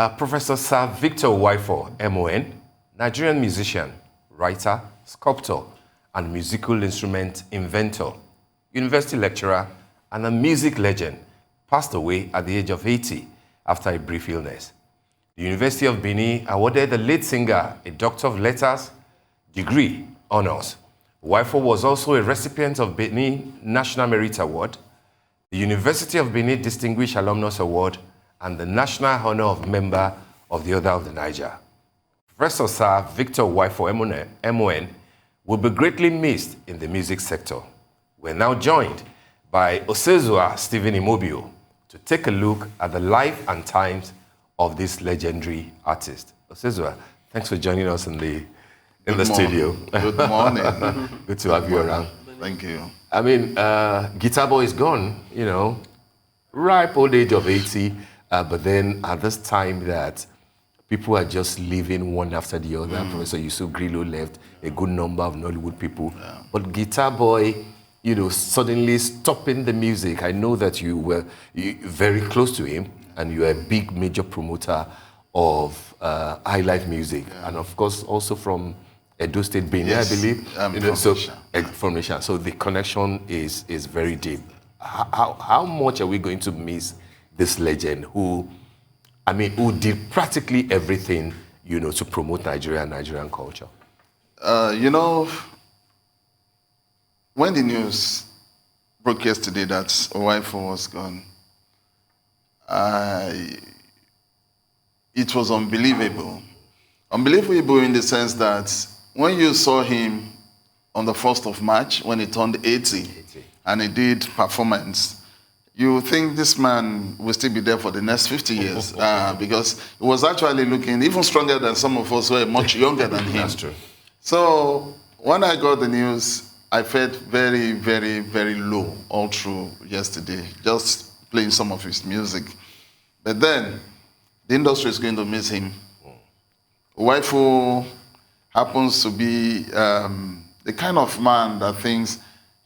Professor Sir Victor Uwaifo, MON, Nigerian musician, writer, sculptor, and musical instrument inventor, university lecturer, and a music legend, passed away at the age of 80 after a brief illness. The University of Benin awarded the lead singer a Doctor of Letters degree honors. Uwaifo was also a recipient of Benin National Merit Award, the University of Benin Distinguished Alumnus Award, and the National Honor of Member of the Order of the Niger. Professor Sir Victor Uwaifo, MON, will be greatly missed in the music sector. We're now joined by OSEZUA Stephen IMOBHIO to take a look at the life and times of this legendary artist. OSEZUA, thanks for joining us in the studio. Good morning. Good to have you around. Thank you. I mean, Guitar Boy is gone, you know, ripe old age of 80, but then at this time that people are just leaving one after the other. Professor Yusuf Grillo left, a good number of Nollywood people. Yeah. But Guitar Boy, you know, suddenly stopping the music. I know that you were very close to him, and you are a big major promoter of HIGHLIFE music, and of course also from Edo State, Benin, yes, I believe. From Nisha. So the connection is very deep. How much are we going to miss this legend who did practically everything, you know, to promote Nigeria and Nigerian culture? You know, when the news broke yesterday that Uwaifo was gone, it was unbelievable. Unbelievable in the sense that when you saw him on the 1st of March, when he turned 80, and he did performance, you think this man will still be there for the next 50 years because he was actually looking even stronger than some of us who were much younger than him. That's true. So when I got the news, I felt very, very, very low all through yesterday, just playing some of his music. But then, the industry is going to miss him. Uwaifo happens to be the kind of man that thinks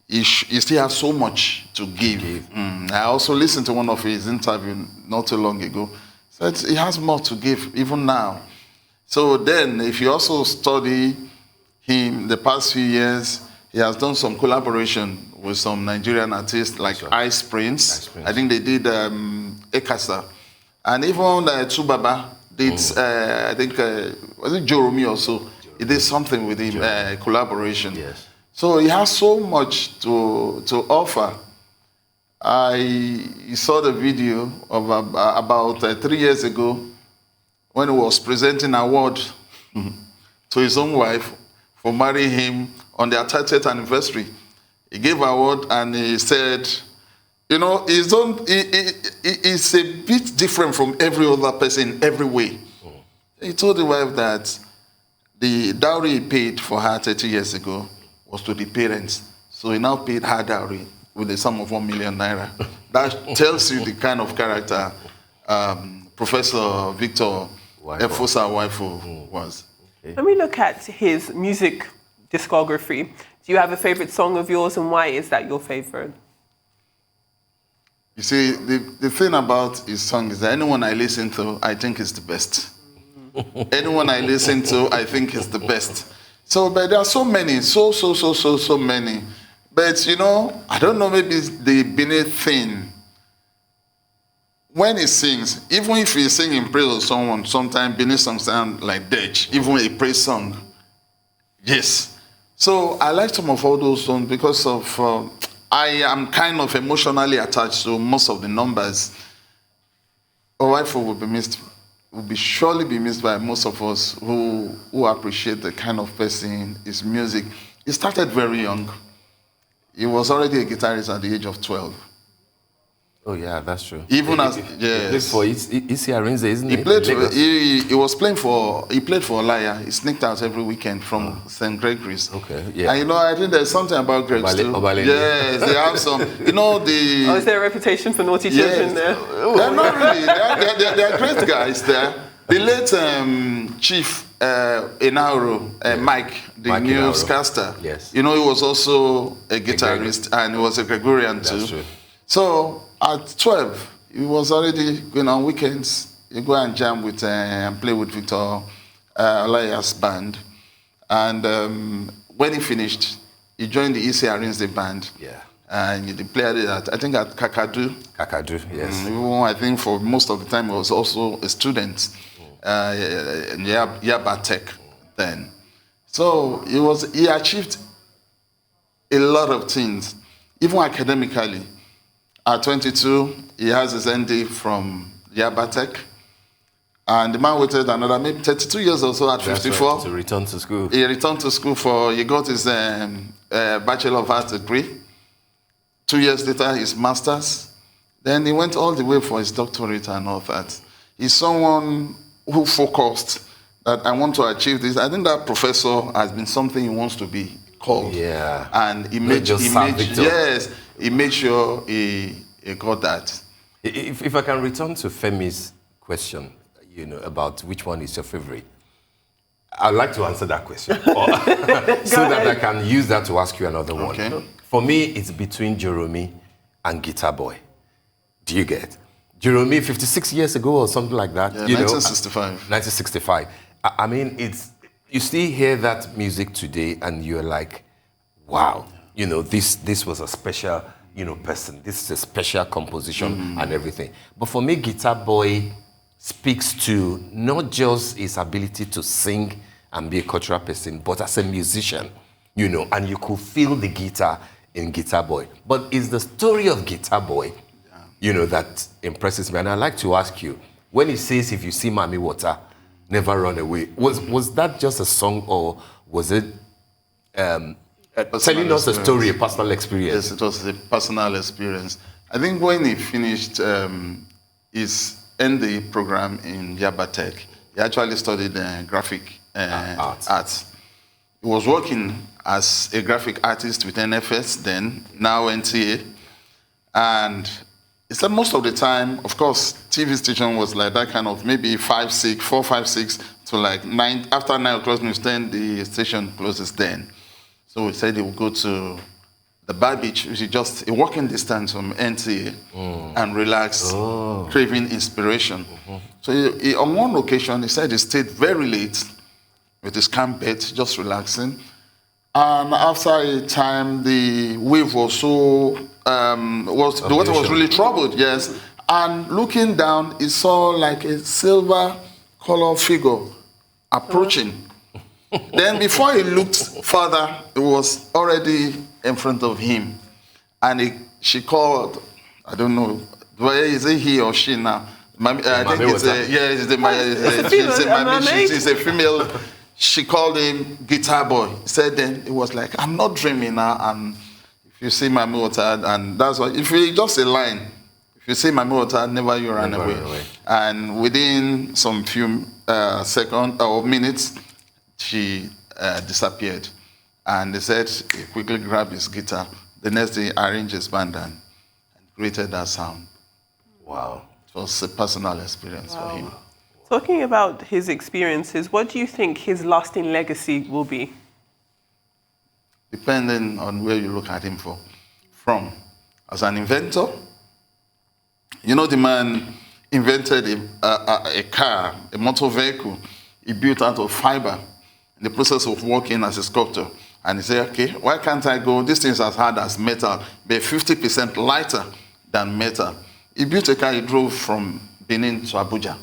he still has so much to give. I also listened to one of his interviews not too long ago. Said he has more to give even now. So then, if you also study him the past few years, he has done some collaboration with some Nigerian artists like Ice Prince. I think they did Ekasa. And even Tsubaba did, I think, was it Joromi also? He did something with him, collaboration. Yes. So he has so much to offer. I saw the video of about 3 years ago when he was presenting an award to his own wife for marrying him on their 30th anniversary. He gave an award and he said, you know, it's a bit different from every other person in every way. He told the wife that the dowry he paid for her 30 years ago was to the parents. So he now paid her dowry with the sum of 1 million naira. That tells you the kind of character Professor Victor Uwaifo was. Okay. When we look at his music discography, do you have a favorite song of yours, and why is that your favorite? You see, the thing about his song is that anyone I listen to, I think is the best. Anyone I listen to, I think is the best. So, but there are so many, so many. But, you know, I don't know, maybe it's the Benin thing. When he sings, even if he sings in praise of someone, sometimes Benin songs sound like Dutch, even a praise song. Yes. So I like some of all those songs because of, I am kind of emotionally attached to most of the numbers. Uwaifo will be missed, will surely be missed by most of us who appreciate the kind of person, his music. He started very young. He was already a guitarist at the age of 12. Oh yeah, that's true. Even as he played for Isiarinze, isn't he? He played for Olaya. He sneaked out every weekend from St. Gregory's. Okay, yeah. And you know, I think there's something about Greg's too. Yes, they have some. You know the. Oh, is there a reputation for naughty children there? They're not really. They're great guys there. The late Chief Enauro, Mike, the newscaster. Yes. You know, he was also a guitarist and he was a Gregorian too. That's true. So at 12, he was already going on weekends. he go and jam with and play with Victor Olaya's band. And when he finished, he joined the EC Arinze band. Yeah. And he played at, I think, at Kakadu. Kakadu, yes. I think for most of the time, he was also a student in Yaba Tech then. So he achieved a lot of things, even academically. At 22, he has his ND from Yaba Tech. And the man waited another maybe 32 years or so at 54. Right, to return to school. He returned to school he got his Bachelor of Arts degree. 2 years later, his master's. Then he went all the way for his doctorate and all that. He's someone who focused that I want to achieve this. I think that professor has been something he wants to be called. Yeah. And he made sure he got that. If I can return to Femi's question, about which one is your favorite, I'd like to answer that question so that I can use that to ask you another one. Okay. For me, it's between Jerome and Guitar Boy. Do you get? Jerome, 56 years ago or something like that. Yeah, 1965. 1965. I mean, you still hear that music today and you're like, wow, this was a special, person. This is a special composition and everything. But for me, Guitar Boy speaks to not just his ability to sing and be a cultural person, but as a musician, and you could feel the guitar in Guitar Boy. But it's the story of Guitar Boy, that impresses me. And I'd like to ask you, when he says, if you see Mami Water, never run away, was that just a song, or was it telling us a story, a personal experience? Yes, it was a personal experience. I think when he finished his ND program in Yaba Tech, he actually studied graphic arts. He was working as a graphic artist with NFS then, now NTA. And he said most of the time, of course, TV station was like that kind of maybe 4, 5, 6 to like 9. After 9 o'clock news, then the station closes then. So he said he would go to the Bar Beach, which is just a walking distance from NTA, and relax, craving inspiration. So on one occasion, he said he stayed very late with his camp bed, just relaxing. And after a time, the wave was the water was really troubled, yes. And looking down, he saw like a silver color figure approaching. Then before he looked further, it was already in front of him. And she called, I don't know, is it he or she now? I think it's a female. She called him Guitar Boy. Said then it was like, I'm not dreaming now. And if you see Mami Water, and that's why, if you just a line, if you see Mami Water, never you run away. And within some few seconds or minutes, she disappeared. And they said he quickly grabbed his guitar. The next day, arranged his band and created that sound. Wow. It was a personal experience for him. Talking about his experiences, what do you think his lasting legacy will be? Depending on where you look at him from. As an inventor, the man invented a car, a motor vehicle he built out of fiber in the process of working as a sculptor. And he said, okay, why can't I go, this thing is as hard as metal, but 50% lighter than metal. He built a car he drove from Benin to Abuja.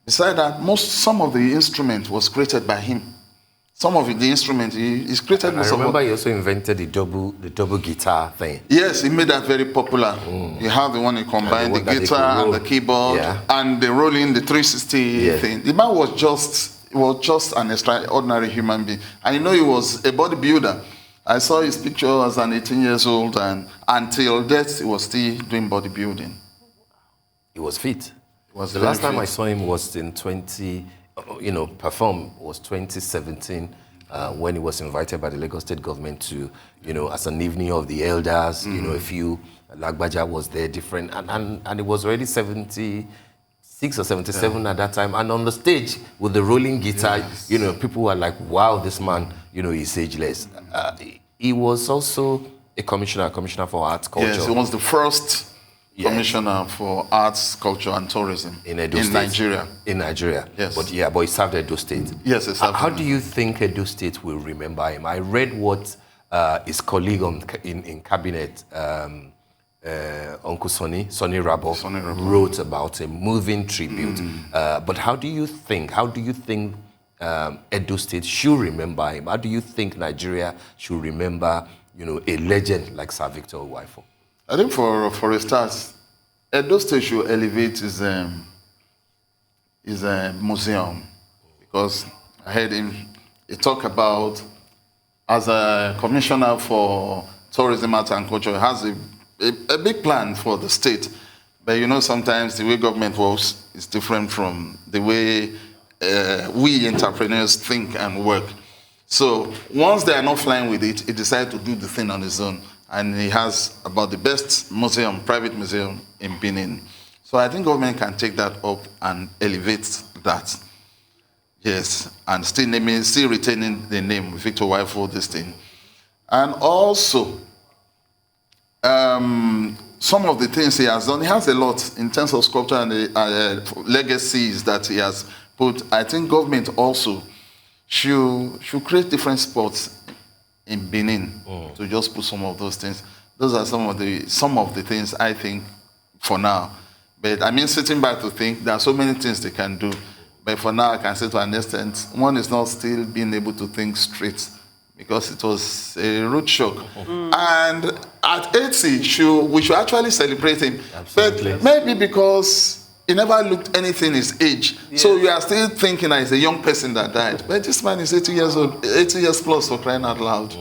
Besides that, some of the instrument was created by him. Some of the instrument he's created. I remember he also invented the double guitar thing. Yes, he made that very popular. You have the one he combined the guitar and the keyboard and the rolling, the 360 thing. The man was just an extraordinary human being, and he was a bodybuilder. I saw his picture as an 18 years old, and until death, he was still doing bodybuilding. He was fit. The last time I saw him was in perform was 2017 when he was invited by the Lagos State government to, as an evening of the elders. A few Lagbaja was there, different, and it was already 76 or 77 at that time, and on the stage with the rolling guitar, people were like, wow, this man, he's ageless. He was also a commissioner for arts culture. Yes, he was the first Commissioner for Arts, Culture and Tourism in Nigeria. In Nigeria. Yes. But he served Edo State. Yes, he served. How do you think Edo State will remember him? I read what his colleague in cabinet, Uncle Sonny Rabo, wrote about a moving tribute. But how do you think Edo State should remember him? How do you think Nigeria should remember, a legend like Sir Victor Uwaifo? I think for a start, Edo State should elevate his museum, because I heard him talk about, as a commissioner for tourism, arts and culture, he has a big plan for the state. But sometimes the way government works is different from the way we entrepreneurs think and work. So once they are not flying with it, he decided to do the thing on his own. And he has about the best museum, private museum in Benin. So I think government can take that up and elevate that. Yes, and still retaining the name Victor Uwaifo, this thing. And also, some of the things he has done, he has a lot in terms of sculpture and the legacies that he has put. I think government also should create different spots in Benin to just put some of those things. Those are some of the things I think for now. But I mean, sitting back to think, there are so many things they can do. But for now, I can say to an extent, one is not still being able to think straight, because it was a root shock. And at 80, we should actually celebrate him. Absolutely. But maybe because he never looked anything his age. Yes. So you are still thinking that he's a young person that died. But this man is 80 years old, 80 years plus, for crying out loud.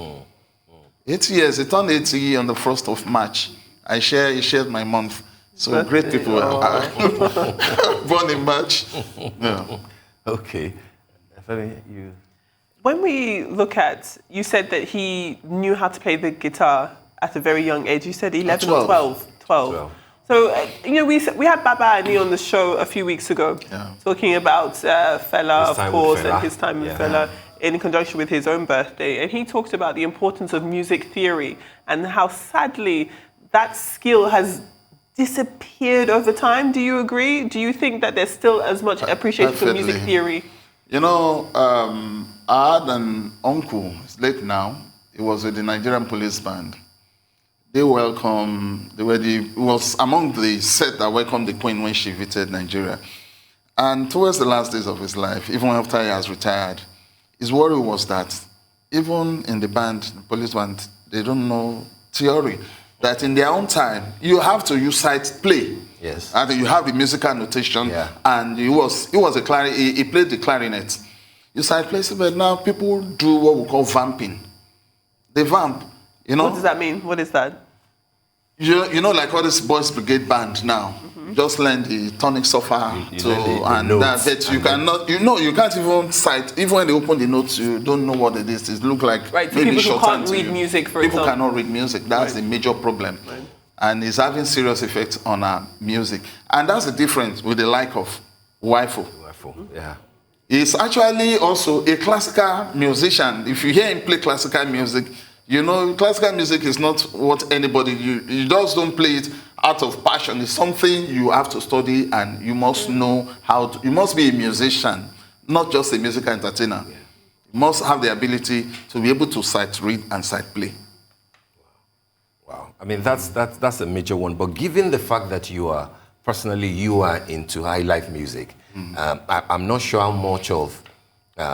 80 years, he turned 80 on the 1st of March. He shared my month. So great people are born in March. Yeah. Okay. When we look at, you said that he knew how to play the guitar at a very young age. You said 11 or 12. 12. So, we had Baba Ani on the show a few weeks ago, talking about Fela, of course, and his time with Fela in conjunction with his own birthday. And he talked about the importance of music theory and how sadly that skill has disappeared over time. Do you agree? Do you think that there's still as much appreciation for music theory? I had an uncle, he's late now, he was with the Nigerian police band. It was among the set that welcomed the Queen when she visited Nigeria. And towards the last days of his life, even after he has retired, his worry was that even in the band, the police band, they don't know theory. That in their own time, you have to use sight play. Yes. And you have the musical notation. Yeah. And he played the clarinet. You sight play, but now people do what we call vamping. They vamp. What does that mean? What is that? Like all this boys brigade band now. Just learn the tonic solfa that's it. You cannot. You can't even sight. Even when they open the notes, you don't know what it is. It look like maybe people who can't read music. For people cannot read music. That's the major problem, and it's having serious effects on our music. And that's the difference with the like of Uwaifo. Yeah. He's actually also a classical musician. If you hear him play classical music, classical music is not what anybody, you just don't play it out of passion. It's something you have to study, and you must know you must be a musician, not just a musical entertainer. Yeah. You must have the ability to be able to sight read and sight play. Wow. I mean, that's a major one. But given the fact that you are into high life music, I'm not sure how much of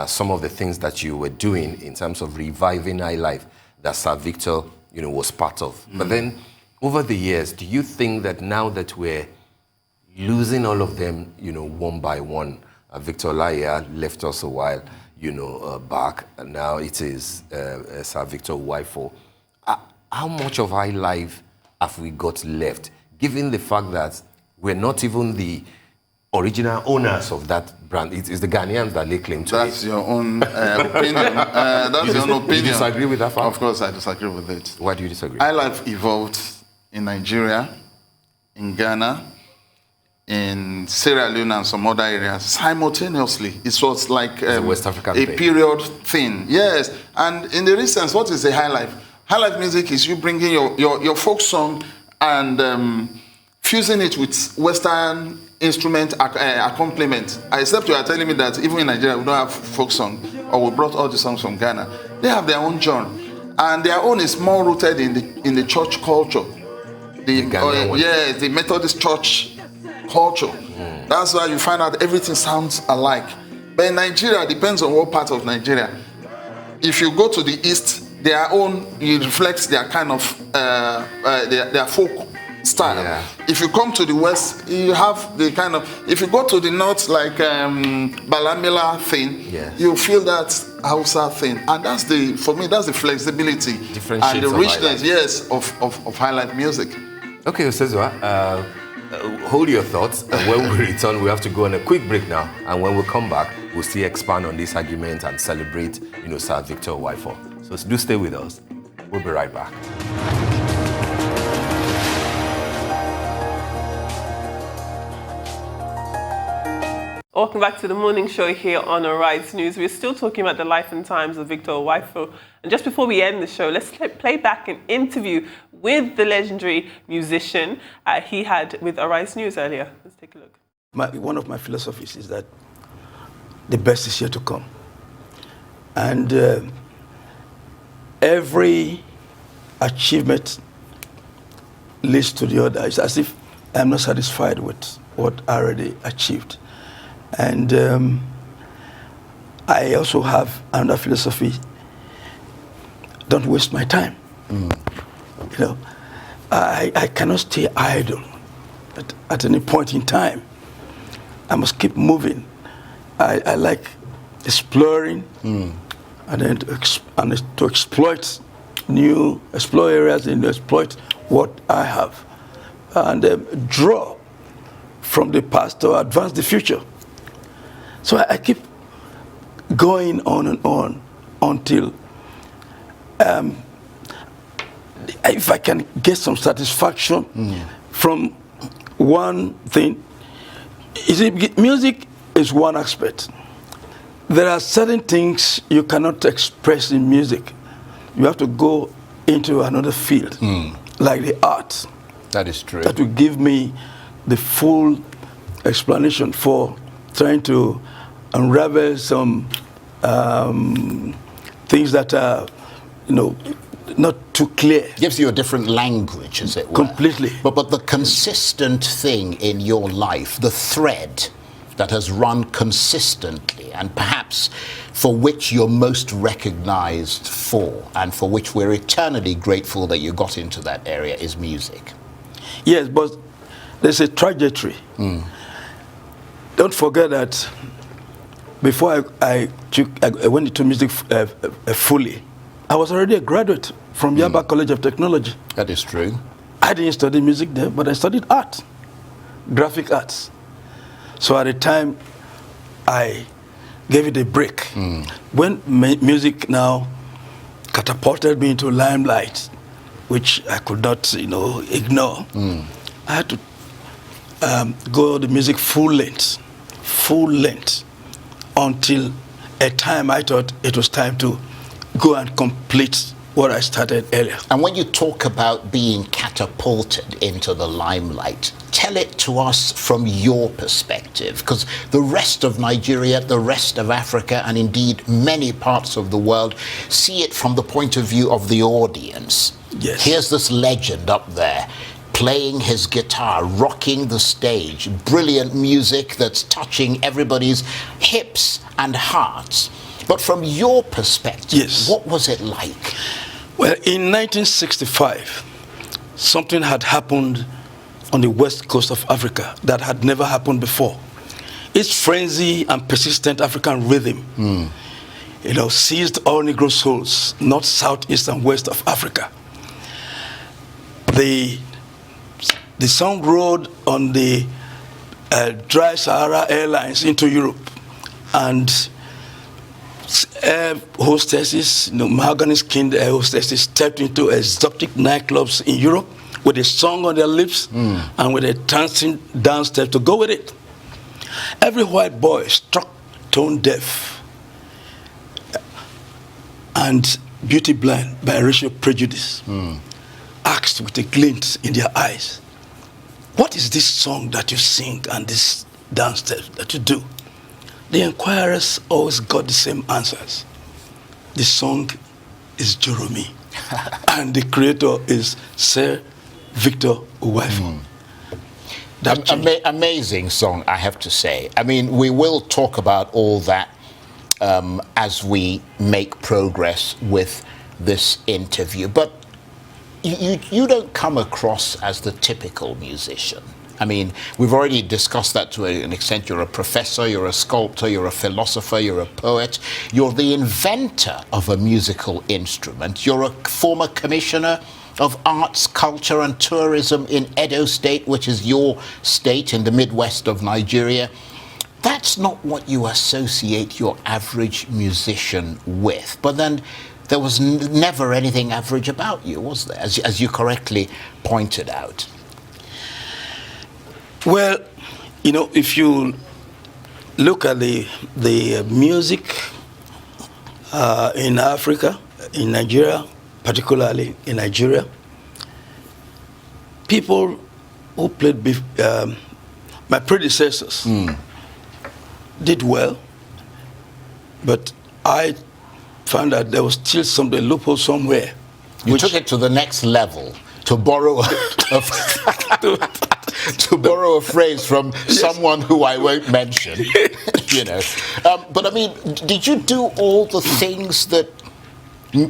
some of the things that you were doing in terms of reviving high life that Sir Victor, was part of. But then, over the years, do you think that now that we're losing all of them, one by one, Victor Olaiya left us a while, back, and now it is Sir Victor Uwaifo. How much of high life have we got left, given the fact that we're not even the original owners of that brand? It's the Ghanaians that lay claim to That's your own opinion. That's your own opinion. You disagree with that fact? Of course I disagree with it. Why do you disagree? High life evolved in Nigeria, in Ghana, in Sierra Leone and some other areas simultaneously. It was like a West African a period thing. Yes. And in the recent, what is a high life? High life music is you bringing your folk song and fusing it with Western instrument accompaniment. Except you are telling me that even in Nigeria we don't have folk song, or we brought all the songs from Ghana. They have their own genre, and their own is more rooted in the church culture. The Methodist church culture. That's why you find out everything sounds alike. But in Nigeria, it depends on what part of Nigeria. If you go to the east, their own, it reflects their kind of their folk style. Yeah. If you come to the west, you have the kind of. If you go to the north, like Balamila thing, yes, you feel that Hausa thing, and that's for me that's the flexibility and the richness, yes, of HIGHLIFE music. Okay, OSEZUA, hold your thoughts. And when we return, we have to go on a quick break now, and when we come back, we'll still expand on this argument and celebrate, Sir Victor Uwaifo. So do stay with us. We'll be right back. Welcome back to the morning show here on Arise News. We're still talking about the life and times of Victor Uwaifo. And just before we end the show, let's play back an interview with the legendary musician he had with Arise News earlier. Let's take a look. One of my philosophies is that the best is yet to come. And every achievement leads to the other. It's as if I'm not satisfied with what I already achieved. And I also have another philosophy: don't waste my time. I cannot stay idle at any point in time. I must keep moving. I like exploring and then to exploit explore areas and exploit what I have, and draw from the past to advance the future. So I keep going on and on until if I can get some satisfaction from one thing. You see, music is one aspect. There are certain things you cannot express in music. You have to go into another field, like the art. That is true. That will give me the full explanation for trying to unravel some things that are, not too clear. Gives you a different language, as it were. Completely. But the consistent thing in your life, the thread that has run consistently, and perhaps for which you're most recognized for, and for which we're eternally grateful that you got into that area, is music. Yes, but there's a trajectory. Don't forget that before I went into music fully, I was already a graduate from Yaba College of Technology. That is true. I didn't study music there, but I studied art, graphic arts. So at the time, I gave it a break. When music now catapulted me into limelight, which I could not, ignore, I had to go the music full length, until a time I thought it was time to go and complete what I started earlier. And when you talk about being catapulted into the limelight, tell it to us from your perspective, because the rest of Nigeria, the rest of Africa, and indeed many parts of the world see it from the point of view of the audience. Yes. Here's this legend up there, playing his guitar, rocking the stage, brilliant music that's touching everybody's hips and hearts. But from your perspective, yes, what was it like? Well, in 1965, something had happened on the west coast of Africa that had never happened before. Its frenzy and persistent African rhythm, seized all Negro souls, north, south, east, and west of Africa. The song rode on the dry Sahara Airlines into Europe, and air hostesses, mahogany-skinned air hostesses, stepped into exotic nightclubs in Europe with a song on their lips and with a dancing dance step to go with it. Every white boy, struck tone deaf and beauty blind by racial prejudice, asked with a glint in their eyes, what is this song that you sing and this dance that you do? The inquirers always got the same answers. The song is Joromi, and the creator is Sir Victor Uwaifo. Amazing song, I have to say. I mean, we will talk about all that as we make progress with this interview, but you don't come across as the typical musician. I mean, we've already discussed that to an extent. You're a professor, you're a sculptor, you're a philosopher, you're a poet. You're the inventor of a musical instrument. You're a former commissioner of arts, culture and tourism in Edo State, which is your state in the Midwest of Nigeria. That's not what you associate your average musician with. But then there was never anything average about you, was there, as you correctly pointed out? Well, you know, if you look at the music in Africa, in Nigeria, particularly in Nigeria, people who played my predecessors did well, but I found that there was still some loophole somewhere. You took it to the next level, to borrow to borrow a phrase from someone who I won't mention, you know. But I mean, did you do all the things that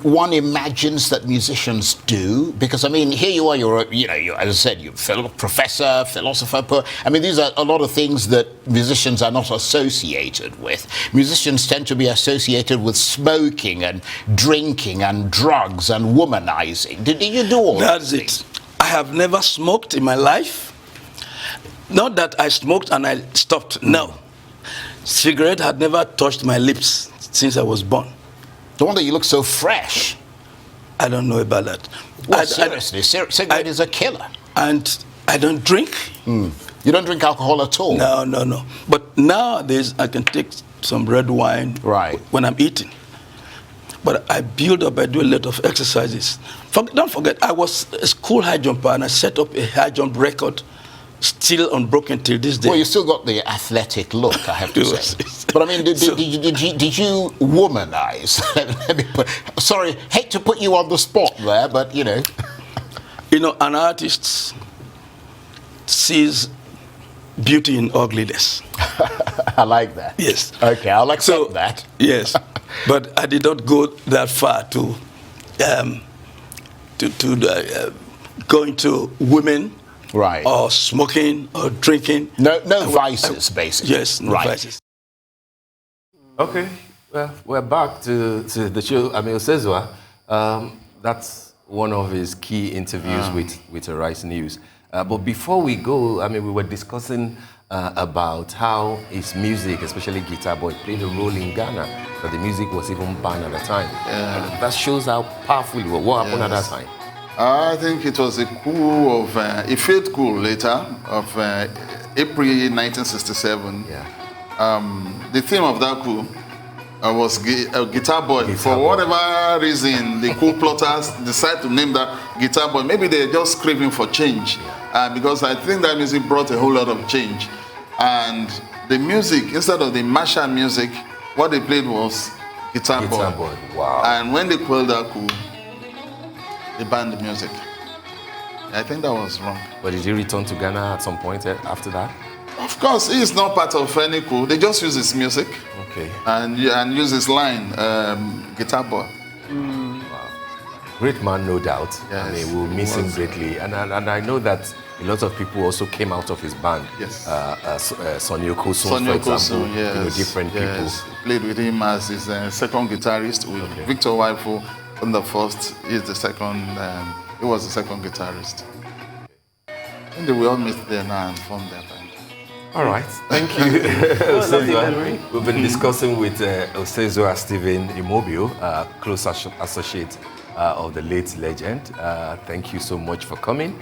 one imagines that musicians do? Because I mean, here you are, as I said, you're a professor, philosopher, poet. I mean, these are a lot of things that musicians are not associated with. Musicians tend to be associated with smoking and drinking and drugs and womanizing. Did you do all that? That's it. I have never smoked in my life. Not that I smoked and I stopped. No. Cigarette had never touched my lips since I was born. No wonder you look so fresh. I don't know about that. Well, seriously, cigarette is a killer. And I don't drink. You don't drink alcohol at all? No. But nowadays, I can take some red wine when I'm eating. But I build up, I do a lot of exercises. Don't forget, I was a school high jumper and I set up a high jump record, still unbroken till this day. Well, you still got the athletic look, I have to say. But I mean, did you womanize? Sorry, hate to put you on the spot there, but you know. You know, an artist sees beauty in ugliness. I like that. Yes. Okay, I'll accept that. Yes, but I did not go that far to go into women. Right. Or smoking or drinking. No vices, basically. Yes, no vices. Okay, well, we're back to the show. I mean, OSEZUA, that's one of his key interviews with Arise News. But before we go, I mean, we were discussing about how his music, especially Guitar Boy, played a role in Ghana, that the music was even banned at the time. And that shows how powerful it was. What happened at that time? I think it was a coup of, a failed coup later, of April 1967. Yeah. The theme of that coup was Guitar Boy. For whatever reason, the coup plotters decided to name that Guitar Boy. Maybe they're just craving for change, because I think that music brought a whole lot of change. And the music, instead of the martial music, what they played was Guitar Boy. Wow. And when they quelled that coup, they banned the music. I think that was wrong. But did he return to Ghana at some point after that? Of course, he is not part of any coup. They just use his music. Okay. And use his line, Guitar Boy. Wow. Great man, no doubt. Yes, I mean, we'll miss him greatly. And I know that a lot of people also came out of his band. Yes. Sonny Okosun, for example. Yes. Different people. Played with him as his second guitarist, with Victor Uwaifo on the first. He's the second. He was the second guitarist. And they will all meet there now and form their band. All right, thank you. OSEZUA. We've been discussing with OSEZUA Stephen IMOBHIO, close associate of the late legend. Thank you so much for coming.